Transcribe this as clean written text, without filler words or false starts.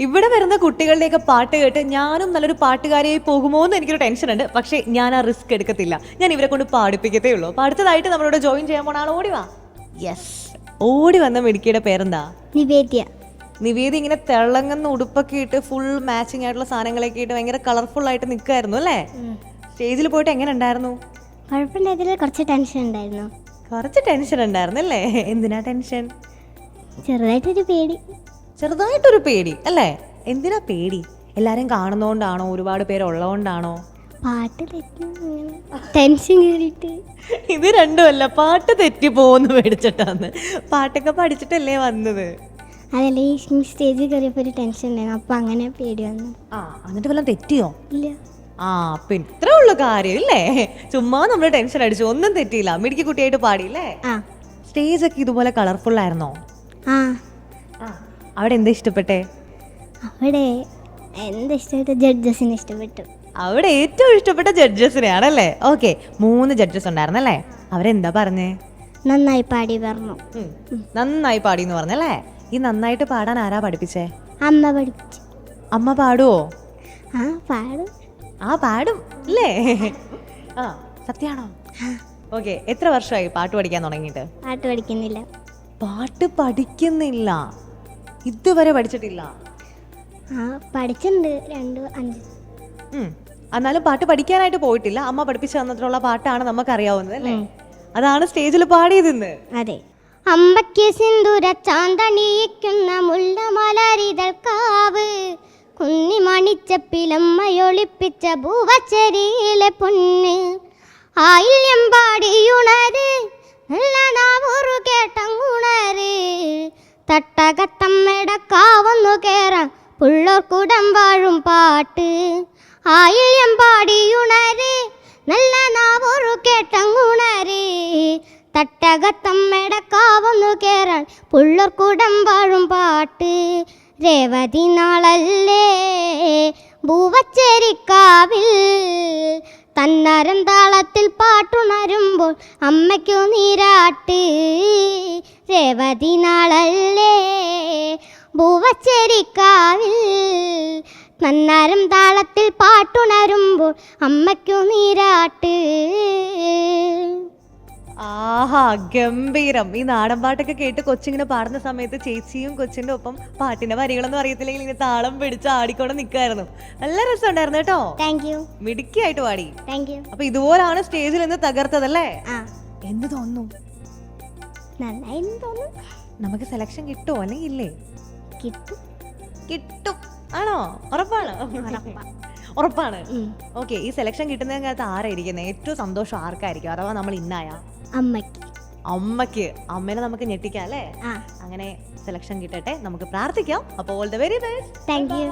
ഇവിടെ വരുന്ന കുട്ടികളുടെയൊക്കെ പാട്ട് കേട്ട് ഞാനും നല്ലൊരു പാട്ടുകാരിയായി പോകുമോ എന്ന് എനിക്കൊരു ടെൻഷൻ ഉണ്ട്. പക്ഷേ ഞാൻ ആ റിസ്ക് എടുക്കത്തില്ല. ഞാൻ ഇവരെ കൊണ്ട് പാടിപ്പിക്കത്തേ ഉള്ളൂ. അപ്പോൾ അടുത്തതായിട്ട് നമ്മളോട് ജോയിൻ ചെയ്യാൻ പോണ ആൾ ഓടി വാ. യെസ്, ഓടി വന്ന മിടുക്കിയുടെ പേരെന്താ? നിവേദ്യ. നിവേദി ഇങ്ങനെ തിളങ്ങുന്ന ഉടുപ്പൊക്കെ ഇട്ട് ഫുൾ മാച്ചിങ് ആയിട്ടുള്ള സാധനങ്ങളൊക്കെ ഇട്ട് ഭയങ്കര കളർഫുൾ ആയിട്ട് നിൽക്കായിരുന്നു അല്ലേ? സ്റ്റേജിൽ പോയിട്ട് എങ്ങനെ ഉണ്ടായിരുന്നു? കുഴപ്പമില്ലാതിൽ കുറച്ച് ടെൻഷൻ ഉണ്ടായിരുന്നു. കുറച്ച് ടെൻഷൻ ഉണ്ടായിരുന്നു അല്ലേ? എന്തിനാ ടെൻഷൻ? ചെറുതായിട്ടൊരു പേടി. ചെറുതായിട്ടൊരു പേടി അല്ലേ? എന്തിനാ പേടി? എല്ലാരും കാണുന്നോണ്ടാണോ? ഒരുപാട് പേരുള്ളതുകൊണ്ടാണോ? പാട്ട് തെറ്റി ടെൻഷൻ കയറിയിട്ട്. ഇത് രണ്ടുമല്ല, പാട്ട് തെറ്റി പോകുന്നു പേടിച്ചിട്ടാന്ന്. പാട്ടൊക്കെ പഠിച്ചിട്ടല്ലേ വന്നത്? അതല്ലേ ഈ സ്റ്റേജിൽ കയറിയപ്പോൾ ഒരു ടെൻഷൻ ഉണ്ടായിരുന്നു. അപ്പം അങ്ങനെ പേടി വന്നു. എന്നിട്ട് വല്ലതും തെറ്റിയോ? ഇല്ല. പിന്നെ ഇത്രേ ഉള്ള കാര്യം ഇല്ലേ? ചുമ്മാ നമ്മൾ ടെൻഷൻ അടിച്ചു, ഒന്നും തെറ്റിയില്ല. മിടുക്കി കുട്ടിയായിട്ട് പാടിയില്ലേ? സ്റ്റേജ് ഒക്കെ ഇതുപോലെ കളർഫുൾ ആയിരുന്നോ? അവിടെ എന്താ ഇഷ്ടപ്പെട്ടെ? അവിടെ എന്താ ഇഷ്ടപ്പെട്ട? ജഡ്ജസിനെ ഇഷ്ടപ്പെട്ടു. അവിടെ ഏറ്റവും ഇഷ്ടപ്പെട്ട ജഡ്ജസിനെയാണല്ലേ? ഓക്കെ, 3 ജഡ്ജസ് ഉണ്ടായിരുന്നല്ലേ? അവരെന്താ പറഞ്ഞേ? നന്നായി പാടി പറഞ്ഞു. നന്നായി പാടി എന്ന് പറഞ്ഞല്ലേ? ഈ നന്നായിട്ട് പാടാൻ ആരാ പഠിപ്പിച്ചേ? അമ്മ പഠിപ്പിച്ചു. അമ്മ പാടുവോ? പാടും. പാടും അല്ലേ? സത്യാണോ? ഓക്കെ, എത്ര വർഷമായി പാട്ട് പഠിക്കാൻ തുടങ്ങിയിട്ട്? പാട്ട് പഠിക്കുന്നില്ല. പാട്ട് പഠിക്കുന്നില്ല? ഇതുവരെ പഠിച്ചിട്ടില്ല? പഠിച്ചിട്ടുണ്ട് 2, 5. എന്നാലും പാട്ട് പഠിക്കാനായിട്ട് പോയിട്ടില്ല. അമ്മ പഠിപ്പിച്ചു തന്നിട്ടുള്ള പാട്ടാണ് നമുക്ക് അറിയാവുന്നത് അല്ലേ? അതാണ് സ്റ്റേജിൽ പാടിയതെന്ന്. അതെ. അമ്പയ്ക്ക് സിന്ദൂര ചാന്തണിയിക്കുന്ന മുല്ലമലരിതൾക്കാവ്, കുന്നിമണിച്ചപ്പിലമ്മയൊളിപ്പിച്ച ഭൂവച്ചരിയിലെ പൊന്ന്, ആയില്യം പാടിയുണര് നല്ല നാവൂറു കേട്ടങ്ങുണര്, തട്ടകത്തമ്മടക്കാവുന്നു കേറാൻ പുള്ളോർക്കുടം വാഴും പാട്ട്, ആയില്യം പാടിയുണര് നല്ല നാവൂറു കേട്ടങ്ങുണര്, തട്ടകത്തമ്മടക്കാവുന്നു കേറാൻ പുള്ളോർക്കുടം വാഴും പാട്ട്, രേവതി നാളല്ലേ ഭൂവച്ചേരിക്കാവിൽ, തന്നരം താളത്തിൽ പാട്ടുണരുമ്പോൾ അമ്മയ്ക്കു നീരാട്ട്, രേവതി നാളല്ലേ ഭൂവച്ചേരിക്കാവിൽ, തന്നരം താളത്തിൽ പാട്ടുണരുമ്പോൾ അമ്മയ്ക്കു നീരാട്ട്. ആഹാ, ഗംഭീരം. ഈ നാടൻ പാട്ടൊക്കെ കേട്ട് കൊച്ചിങ്ങനെ പാടുന്ന സമയത്ത് ചേച്ചിയും കൊച്ചിന്റെ ഒപ്പം പാട്ടിന്റെ വരികളൊന്നും അറിയത്തില്ലെങ്കിൽ ഇങ്ങനെ താളം പിടിച്ച് ആടിക്കൊണ്ട് നിൽക്കായിരുന്നു. നല്ല രസമുണ്ടായിരുന്നു കേട്ടോ. Thank you. മിടുക്കിയായിട്ട് പാടി. Thank you. അപ്പൊ ഇതുപോലാണ് സ്റ്റേജിൽ നിന്ന് തകർത്തതല്ലേ? എന്ത് തോന്നുന്നു? നന്നായി തോന്നുന്നു. നമുക്ക് സെലക്ഷൻ കിട്ടുമോ അല്ലെങ്കിൽ ഇല്ലേ? കിട്ടും. കിട്ടും. ആണോ? ഉറപ്പാണ്? ഉറപ്പാണ്. ഓക്കെ, ഈ സെലക്ഷൻ കിട്ടുന്നതിനകത്ത് ആരായിരിക്കുന്നത്? ഏറ്റവും സന്തോഷം ആർക്കായിരിക്കും? അഥവാ നമ്മൾ ഇന്നായ അമ്മയ്ക്ക്. അമ്മേനെ നമുക്ക് ഞെട്ടിക്കാം അല്ലേ? അങ്ങനെ സെലക്ഷൻ കിട്ടട്ടെ, നമുക്ക് പ്രാർത്ഥിക്കാം. അപ്പോൾ all the very best. Thank you.